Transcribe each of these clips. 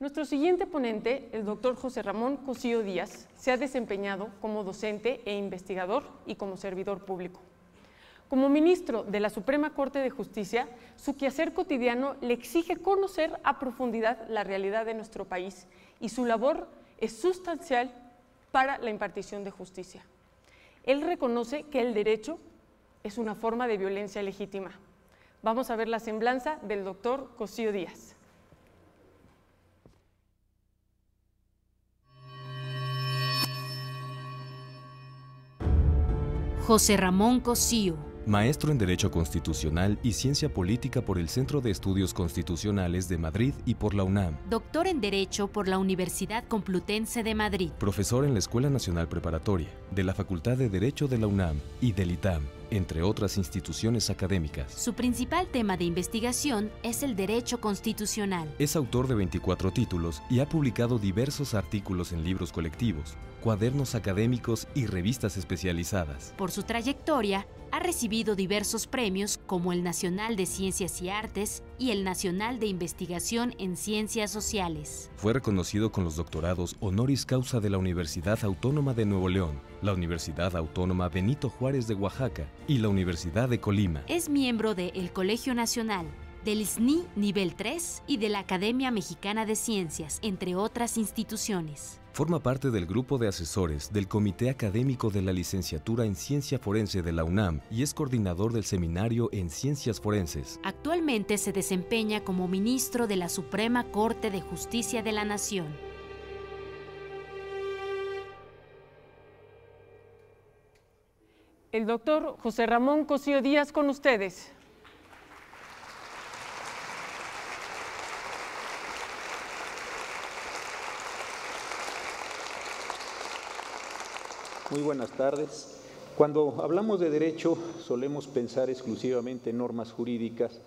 Nuestro siguiente ponente, el doctor José Ramón Cosío Díaz, se ha desempeñado como docente e investigador y como servidor público. Como ministro de la Suprema Corte de Justicia, su quehacer cotidiano le exige conocer a profundidad la realidad de nuestro país y su labor es sustancial para la impartición de justicia. Él reconoce que el derecho es una forma de violencia legítima. Vamos a ver la semblanza del doctor Cosío Díaz. José Ramón Cosío. Maestro en Derecho Constitucional y Ciencia Política por el Centro de Estudios Constitucionales de Madrid y por la UNAM. Doctor en Derecho por la Universidad Complutense de Madrid. Profesor en la Escuela Nacional Preparatoria, de la Facultad de Derecho de la UNAM y del ITAM, entre otras instituciones académicas. Su principal tema de investigación es el derecho constitucional. Es autor de 24 títulos y ha publicado diversos artículos en libros colectivos, cuadernos académicos y revistas especializadas. Por su trayectoria, ha recibido diversos premios como el Nacional de Ciencias y Artes y el Nacional de Investigación en Ciencias Sociales. Fue reconocido con los doctorados honoris causa de la Universidad Autónoma de Nuevo León, la Universidad Autónoma Benito Juárez de Oaxaca y la Universidad de Colima. Es miembro del Colegio Nacional, del SNI Nivel 3 y de la Academia Mexicana de Ciencias, entre otras instituciones. Forma parte del grupo de asesores del Comité Académico de la Licenciatura en Ciencia Forense de la UNAM y es coordinador del Seminario en Ciencias Forenses. Actualmente se desempeña como ministro de la Suprema Corte de Justicia de la Nación. El doctor José Ramón Cosío Díaz con ustedes. Muy buenas tardes. Cuando hablamos de derecho solemos pensar exclusivamente en normas jurídicas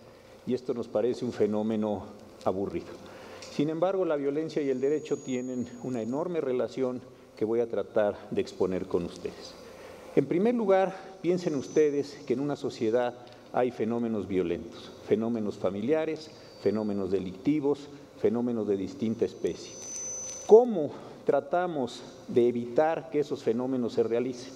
y esto nos parece un fenómeno aburrido. Sin embargo, la violencia y el derecho tienen una enorme relación que voy a tratar de exponer con ustedes. En primer lugar, piensen ustedes que en una sociedad hay fenómenos violentos, fenómenos familiares, fenómenos delictivos, fenómenos de distinta especie. ¿Cómo tratamos de evitar que esos fenómenos se realicen?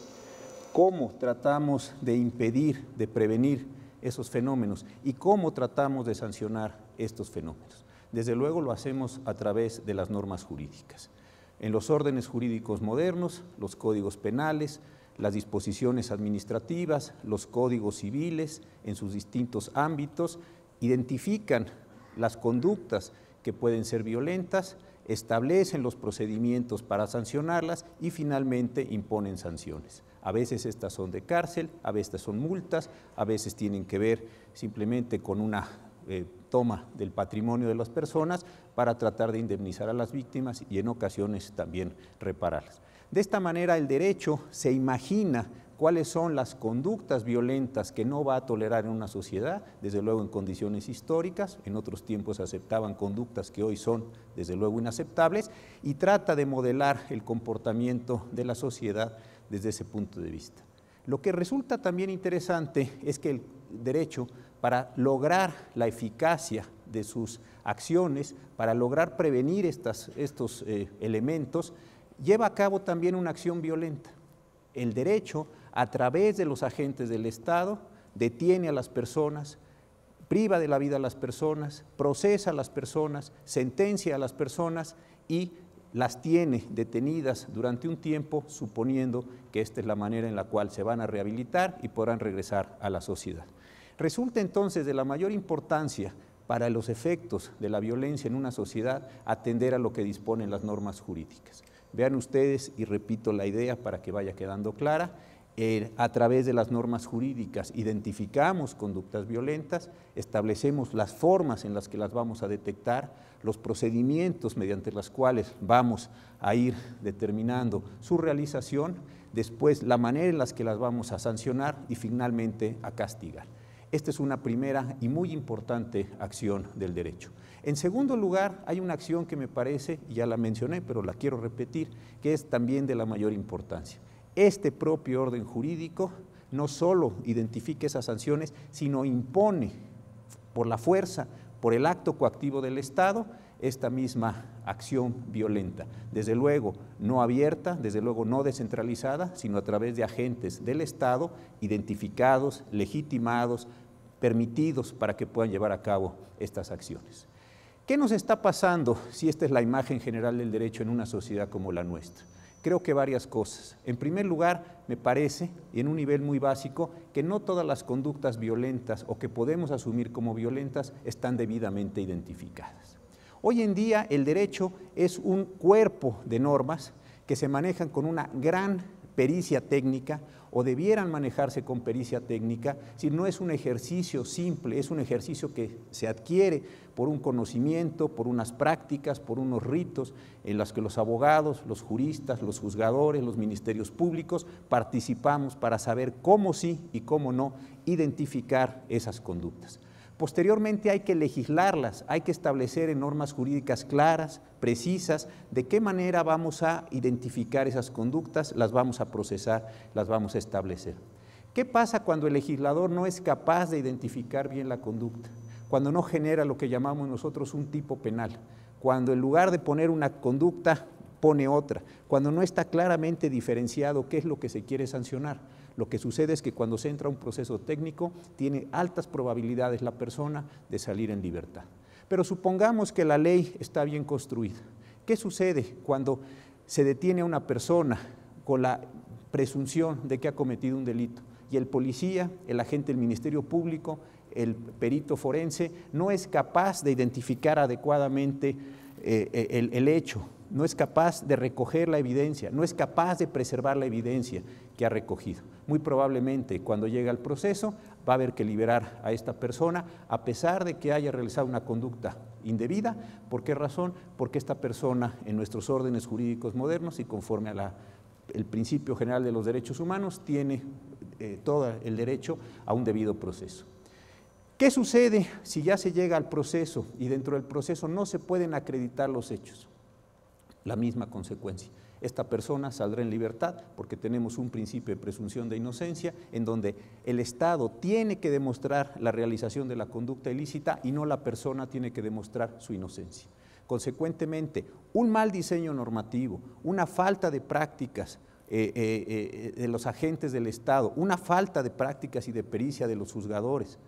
¿Cómo tratamos de impedir, de prevenir esos fenómenos? ¿Y cómo tratamos de sancionar estos fenómenos? Desde luego lo hacemos a través de las normas jurídicas. En los órdenes jurídicos modernos, los códigos penales, las disposiciones administrativas, los códigos civiles en sus distintos ámbitos, identifican las conductas que pueden ser violentas, establecen los procedimientos para sancionarlas y finalmente imponen sanciones. A veces estas son de cárcel, a veces son multas, a veces tienen que ver simplemente con una toma del patrimonio de las personas para tratar de indemnizar a las víctimas y en ocasiones también repararlas. De esta manera el derecho se imagina cuáles son las conductas violentas que no va a tolerar en una sociedad, desde luego en condiciones históricas, en otros tiempos aceptaban conductas que hoy son desde luego inaceptables, y trata de modelar el comportamiento de la sociedad desde ese punto de vista. Lo que resulta también interesante es que el derecho, para lograr la eficacia de sus acciones, para lograr prevenir estos elementos, lleva a cabo también una acción violenta. El derecho, a través de los agentes del Estado, detiene a las personas, priva de la vida a las personas, procesa a las personas, sentencia a las personas y las tiene detenidas durante un tiempo, suponiendo que esta es la manera en la cual se van a rehabilitar y podrán regresar a la sociedad. Resulta entonces de la mayor importancia para los efectos de la violencia en una sociedad atender a lo que disponen las normas jurídicas. Vean ustedes, y repito la idea para que vaya quedando clara, a través de las normas jurídicas identificamos conductas violentas, establecemos las formas en las que las vamos a detectar, los procedimientos mediante los cuales vamos a ir determinando su realización, después la manera en la que las vamos a sancionar y finalmente a castigar. Esta es una primera y muy importante acción del derecho. En segundo lugar, hay una acción que me parece, y ya la mencioné, pero la quiero repetir, que es también de la mayor importancia. Este propio orden jurídico no solo identifica esas sanciones, sino impone por la fuerza, por el acto coactivo del Estado, esta misma acción violenta. Desde luego no abierta, desde luego no descentralizada, sino a través de agentes del Estado identificados, legitimados, permitidos para que puedan llevar a cabo estas acciones. ¿Qué nos está pasando si esta es la imagen general del derecho en una sociedad como la nuestra? Creo que varias cosas. En primer lugar, me parece, y en un nivel muy básico, que no todas las conductas violentas o que podemos asumir como violentas están debidamente identificadas. Hoy en día el derecho es un cuerpo de normas que se manejan con una gran pericia técnica o debieran manejarse con pericia técnica, si no es un ejercicio simple, es un ejercicio que se adquiere por un conocimiento, por unas prácticas, por unos ritos en los que los abogados, los juristas, los juzgadores, los ministerios públicos participamos para saber cómo sí y cómo no identificar esas conductas. Posteriormente hay que legislarlas, hay que establecer en normas jurídicas claras, precisas, de qué manera vamos a identificar esas conductas, las vamos a procesar, las vamos a establecer. ¿Qué pasa cuando el legislador no es capaz de identificar bien la conducta? Cuando no genera lo que llamamos nosotros un tipo penal, cuando en lugar de poner una conducta pone otra, cuando no está claramente diferenciado qué es lo que se quiere sancionar. Lo que sucede es que cuando se entra a un proceso técnico, tiene altas probabilidades la persona de salir en libertad. Pero supongamos que la ley está bien construida. ¿Qué sucede cuando se detiene a una persona con la presunción de que ha cometido un delito? Y el policía, el agente del Ministerio Público, el perito forense, no es capaz de identificar adecuadamente el hecho, no es capaz de recoger la evidencia, no es capaz de preservar la evidencia que ha recogido. Muy probablemente cuando llega al proceso va a haber que liberar a esta persona a pesar de que haya realizado una conducta indebida. ¿Por qué razón? Porque esta persona en nuestros órdenes jurídicos modernos y conforme a el principio general de los derechos humanos tiene todo el derecho a un debido proceso. ¿Qué sucede si ya se llega al proceso y dentro del proceso no se pueden acreditar los hechos? La misma consecuencia. Esta persona saldrá en libertad porque tenemos un principio de presunción de inocencia en donde el Estado tiene que demostrar la realización de la conducta ilícita y no la persona tiene que demostrar su inocencia. Consecuentemente, un mal diseño normativo, una falta de prácticas de los agentes del Estado, una falta de prácticas y de pericia de los juzgadores,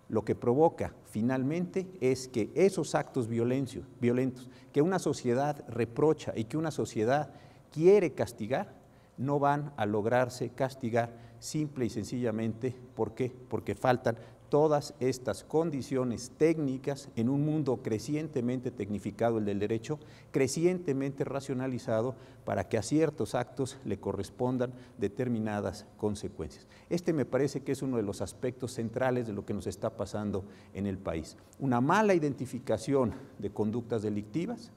lo que provoca finalmente es que esos actos violentos que una sociedad reprocha y que una sociedad quiere castigar, no van a lograrse castigar simple y sencillamente. ¿Por qué? Porque faltan todas estas condiciones técnicas en un mundo crecientemente tecnificado, el del derecho, crecientemente racionalizado para que a ciertos actos le correspondan determinadas consecuencias. Este me parece que es uno de los aspectos centrales de lo que nos está pasando en el país. Una mala identificación de conductas delictivas,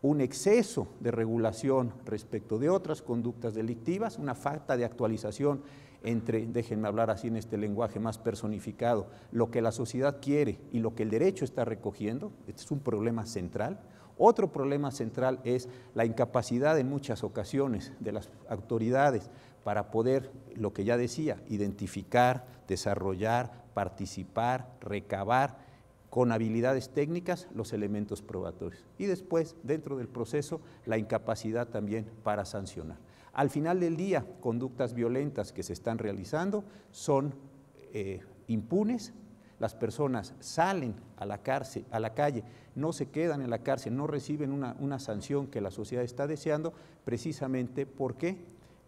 un exceso de regulación respecto de otras conductas delictivas, una falta de actualización entre, déjenme hablar así en este lenguaje más personificado, lo que la sociedad quiere y lo que el derecho está recogiendo. Este es un problema central. Otro problema central es la incapacidad en muchas ocasiones de las autoridades para poder, lo que ya decía, identificar, desarrollar, participar, recabar con habilidades técnicas los elementos probatorios. Y después, dentro del proceso, la incapacidad también para sancionar. Al final del día, conductas violentas que se están realizando son impunes, las personas salen a la cárcel, a la calle, no se quedan en la cárcel, no reciben una sanción que la sociedad está deseando, precisamente porque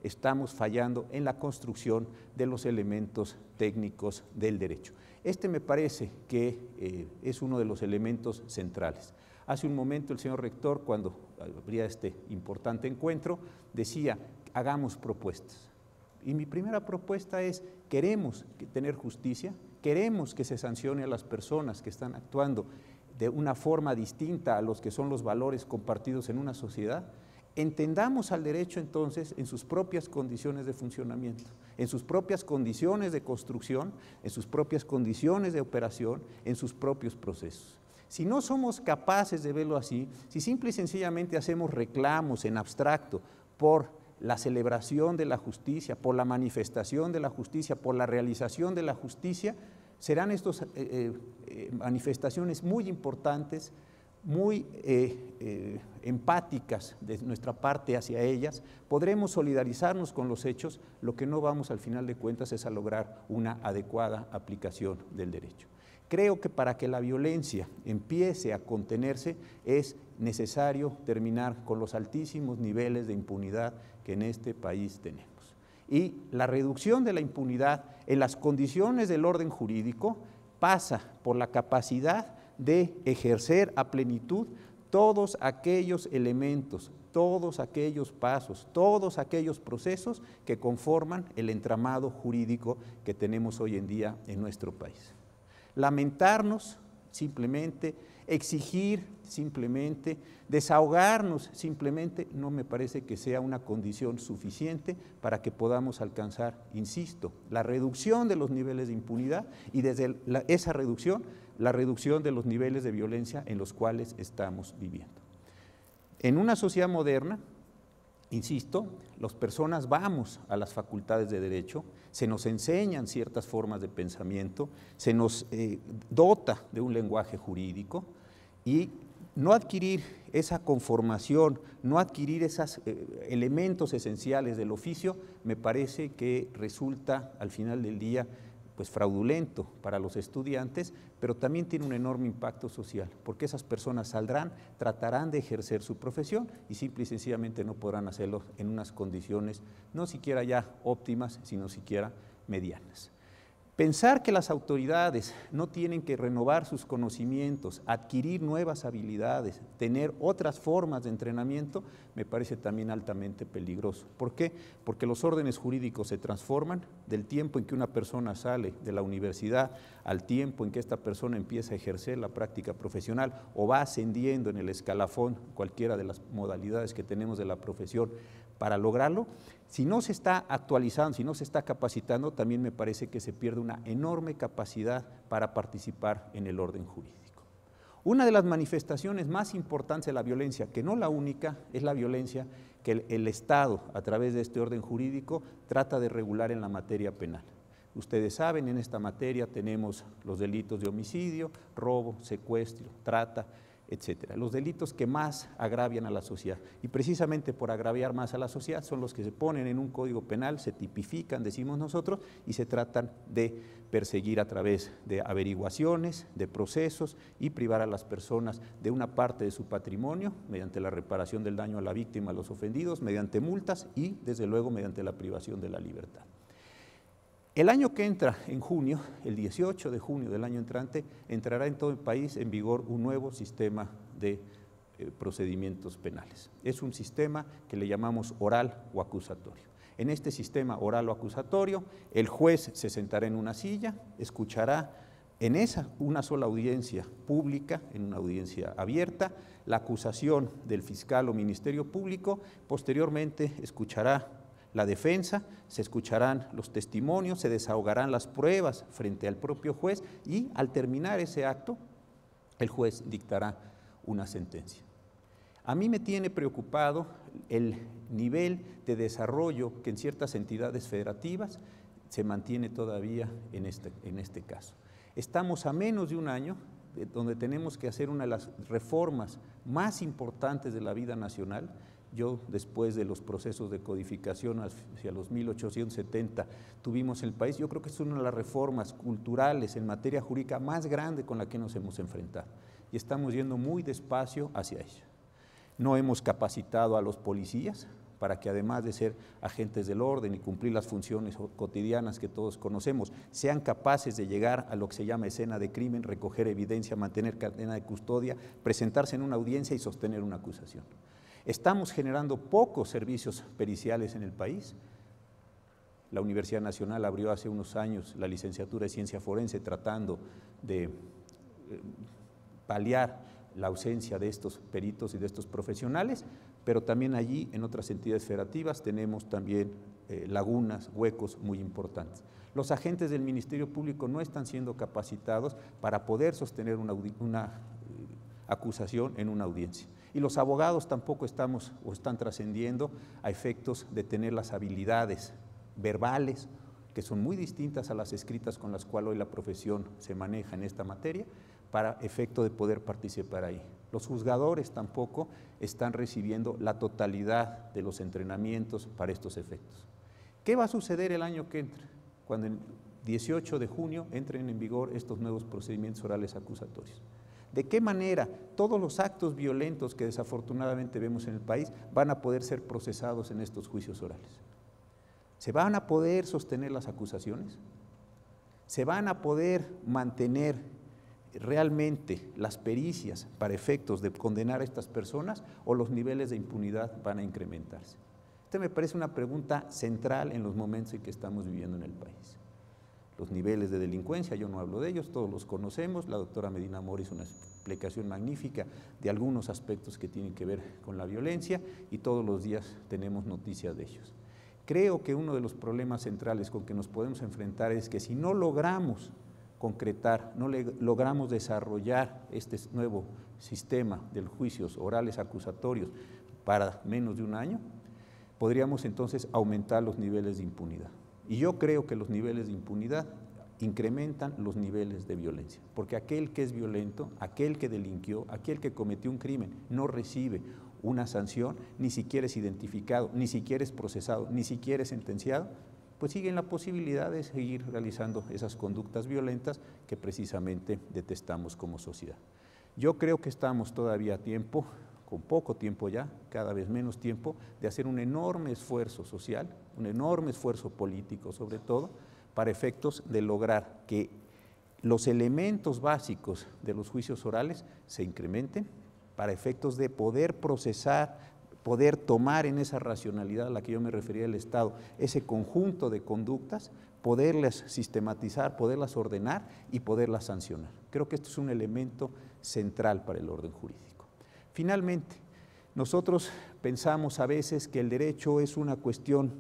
estamos fallando en la construcción de los elementos técnicos del derecho. Este me parece que es uno de los elementos centrales. Hace un momento el señor rector, cuando habría este importante encuentro, decía, hagamos propuestas. Y mi primera propuesta es, queremos tener justicia, queremos que se sancione a las personas que están actuando de una forma distinta a los que son los valores compartidos en una sociedad. Entendamos al derecho entonces en sus propias condiciones de funcionamiento, en sus propias condiciones de construcción, en sus propias condiciones de operación, en sus propios procesos. Si no somos capaces de verlo así, si simple y sencillamente hacemos reclamos en abstracto por la celebración de la justicia, por la manifestación de la justicia, por la realización de la justicia, serán estas manifestaciones muy importantes, muy empáticas de nuestra parte hacia ellas, podremos solidarizarnos con los hechos, lo que no vamos al final de cuentas es a lograr una adecuada aplicación del derecho. Creo que para que la violencia empiece a contenerse es necesario terminar con los altísimos niveles de impunidad que en este país tenemos. Y la reducción de la impunidad en las condiciones del orden jurídico pasa por la capacidad de ejercer a plenitud todos aquellos elementos, todos aquellos pasos, todos aquellos procesos que conforman el entramado jurídico que tenemos hoy en día en nuestro país. Lamentarnos simplemente, exigir simplemente, desahogarnos simplemente, no me parece que sea una condición suficiente para que podamos alcanzar, insisto, la reducción de los niveles de impunidad y desde esa reducción, la reducción de los niveles de violencia en los cuales estamos viviendo. En una sociedad moderna, insisto, las personas vamos a las facultades de derecho, se nos enseñan ciertas formas de pensamiento, se nos dota de un lenguaje jurídico y no adquirir esa conformación, no adquirir esos elementos esenciales del oficio, me parece que resulta al final del día pues fraudulento para los estudiantes, pero también tiene un enorme impacto social, porque esas personas saldrán, tratarán de ejercer su profesión y simple y sencillamente no podrán hacerlo en unas condiciones no siquiera ya óptimas, sino siquiera medianas. Pensar que las autoridades no tienen que renovar sus conocimientos, adquirir nuevas habilidades, tener otras formas de entrenamiento, me parece también altamente peligroso. ¿Por qué? Porque los órdenes jurídicos se transforman del tiempo en que una persona sale de la universidad al tiempo en que esta persona empieza a ejercer la práctica profesional o va ascendiendo en el escalafón, cualquiera de las modalidades que tenemos de la profesión. Para lograrlo, si no se está actualizando, si no se está capacitando, también me parece que se pierde una enorme capacidad para participar en el orden jurídico. Una de las manifestaciones más importantes de la violencia, que no la única, es la violencia que el Estado, a través de este orden jurídico, trata de regular en la materia penal. Ustedes saben, en esta materia tenemos los delitos de homicidio, robo, secuestro, trata, etcétera. Los delitos que más agravian a la sociedad y precisamente por agraviar más a la sociedad son los que se ponen en un código penal, se tipifican, decimos nosotros, y se tratan de perseguir a través de averiguaciones, de procesos y privar a las personas de una parte de su patrimonio mediante la reparación del daño a la víctima, a los ofendidos, mediante multas y desde luego mediante la privación de la libertad. El año que entra, en junio, el 18 de junio del año entrante, entrará en todo el país en vigor un nuevo sistema de procedimientos penales. Es un sistema que le llamamos oral o acusatorio. En este sistema oral o acusatorio, el juez se sentará en una silla, escuchará en una sola audiencia pública, en una audiencia abierta, la acusación del fiscal o ministerio público, posteriormente escuchará la defensa, se escucharán los testimonios, se desahogarán las pruebas frente al propio juez y al terminar ese acto, el juez dictará una sentencia. A mí me tiene preocupado el nivel de desarrollo que en ciertas entidades federativas se mantiene todavía en este caso. Estamos a menos de un año donde tenemos que hacer una de las reformas más importantes de la vida nacional. Yo, después de los procesos de codificación hacia los 1870, tuvimos el país, yo creo que es una de las reformas culturales en materia jurídica más grande con la que nos hemos enfrentado y estamos yendo muy despacio hacia ella. No hemos capacitado a los policías para que además de ser agentes del orden y cumplir las funciones cotidianas que todos conocemos, sean capaces de llegar a lo que se llama escena de crimen, recoger evidencia, mantener cadena de custodia, presentarse en una audiencia y sostener una acusación. Estamos generando pocos servicios periciales en el país. La Universidad Nacional abrió hace unos años la licenciatura de Ciencia Forense tratando de paliar la ausencia de estos peritos y de estos profesionales, pero también allí en otras entidades federativas tenemos también lagunas, huecos muy importantes. Los agentes del Ministerio Público no están siendo capacitados para poder sostener una acusación en una audiencia. Y los abogados tampoco están trascendiendo a efectos de tener las habilidades verbales, que son muy distintas a las escritas con las cuales hoy la profesión se maneja en esta materia, para efecto de poder participar ahí. Los juzgadores tampoco están recibiendo la totalidad de los entrenamientos para estos efectos. ¿Qué va a suceder el año que entra? Cuando el 18 de junio entren en vigor estos nuevos procedimientos orales acusatorios. ¿De qué manera todos los actos violentos que desafortunadamente vemos en el país van a poder ser procesados en estos juicios orales? ¿Se van a poder sostener las acusaciones? ¿Se van a poder mantener realmente las pericias para efectos de condenar a estas personas o los niveles de impunidad van a incrementarse? Esta me parece una pregunta central en los momentos en que estamos viviendo en el país. Los niveles de delincuencia, yo no hablo de ellos, todos los conocemos, la doctora Medina Mora hizo una explicación magnífica de algunos aspectos que tienen que ver con la violencia y todos los días tenemos noticias de ellos. Creo que uno de los problemas centrales con que nos podemos enfrentar es que si no logramos concretar, no logramos desarrollar este nuevo sistema de los juicios orales acusatorios para menos de un año, podríamos entonces aumentar los niveles de impunidad. Y yo creo que los niveles de impunidad incrementan los niveles de violencia, porque aquel que es violento, aquel que delinquió, aquel que cometió un crimen, no recibe una sanción, ni siquiera es identificado, ni siquiera es procesado, ni siquiera es sentenciado, pues siguen la posibilidad de seguir realizando esas conductas violentas que precisamente detestamos como sociedad. Yo creo que estamos todavía a tiempo, con poco tiempo ya, cada vez menos tiempo, de hacer un enorme esfuerzo social, un enorme esfuerzo político sobre todo, para efectos de lograr que los elementos básicos de los juicios orales se incrementen, para efectos de poder procesar, poder tomar en esa racionalidad a la que yo me refería del Estado, ese conjunto de conductas, poderlas sistematizar, poderlas ordenar y poderlas sancionar. Creo que esto es un elemento central para el orden jurídico. Finalmente, nosotros pensamos a veces que el derecho es una cuestión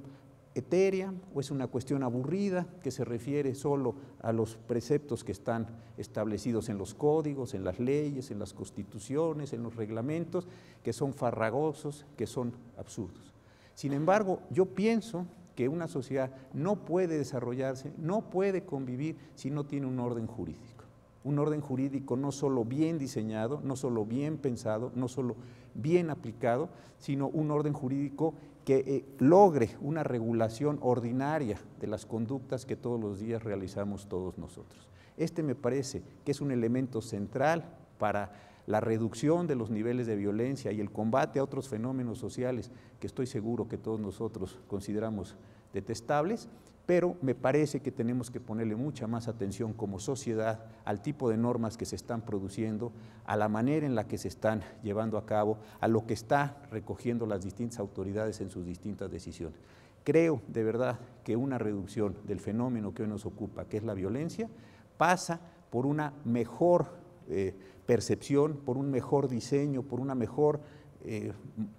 etérea o es una cuestión aburrida que se refiere solo a los preceptos que están establecidos en los códigos, en las leyes, en las constituciones, en los reglamentos, que son farragosos, que son absurdos. Sin embargo, yo pienso que una sociedad no puede desarrollarse, no puede convivir si no tiene un orden jurídico. Un orden jurídico no solo bien diseñado, no solo bien pensado, no solo bien aplicado, sino un orden jurídico que logre una regulación ordinaria de las conductas que todos los días realizamos todos nosotros. Este me parece que es un elemento central para la reducción de los niveles de violencia y el combate a otros fenómenos sociales que estoy seguro que todos nosotros consideramos detestables, pero me parece que tenemos que ponerle mucha más atención como sociedad al tipo de normas que se están produciendo, a la manera en la que se están llevando a cabo, a lo que está recogiendo las distintas autoridades en sus distintas decisiones. Creo de verdad que una reducción del fenómeno que hoy nos ocupa, que es la violencia, pasa por una mejor percepción, por un mejor diseño, por un mejor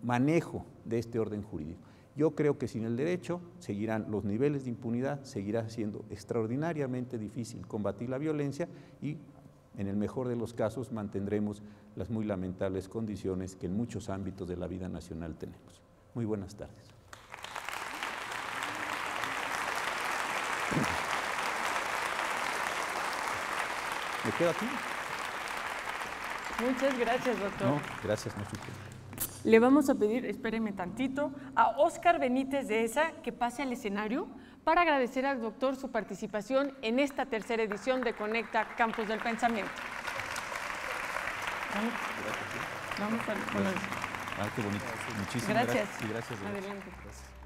manejo de este orden jurídico. Yo creo que sin el derecho seguirán los niveles de impunidad, seguirá siendo extraordinariamente difícil combatir la violencia y, en el mejor de los casos, mantendremos las muy lamentables condiciones que en muchos ámbitos de la vida nacional tenemos. Muy buenas tardes. ¿Me quedo aquí? Muchas gracias, doctor. No, gracias, no supe. Le vamos a pedir, espéreme tantito, a Óscar Benítez de ESA que pase al escenario para agradecer al doctor su participación en esta tercera edición de Conecta Campus del Pensamiento. Vamos a poner. Qué bonito. Muchísimas gracias. Gracias. Adelante. Gracias.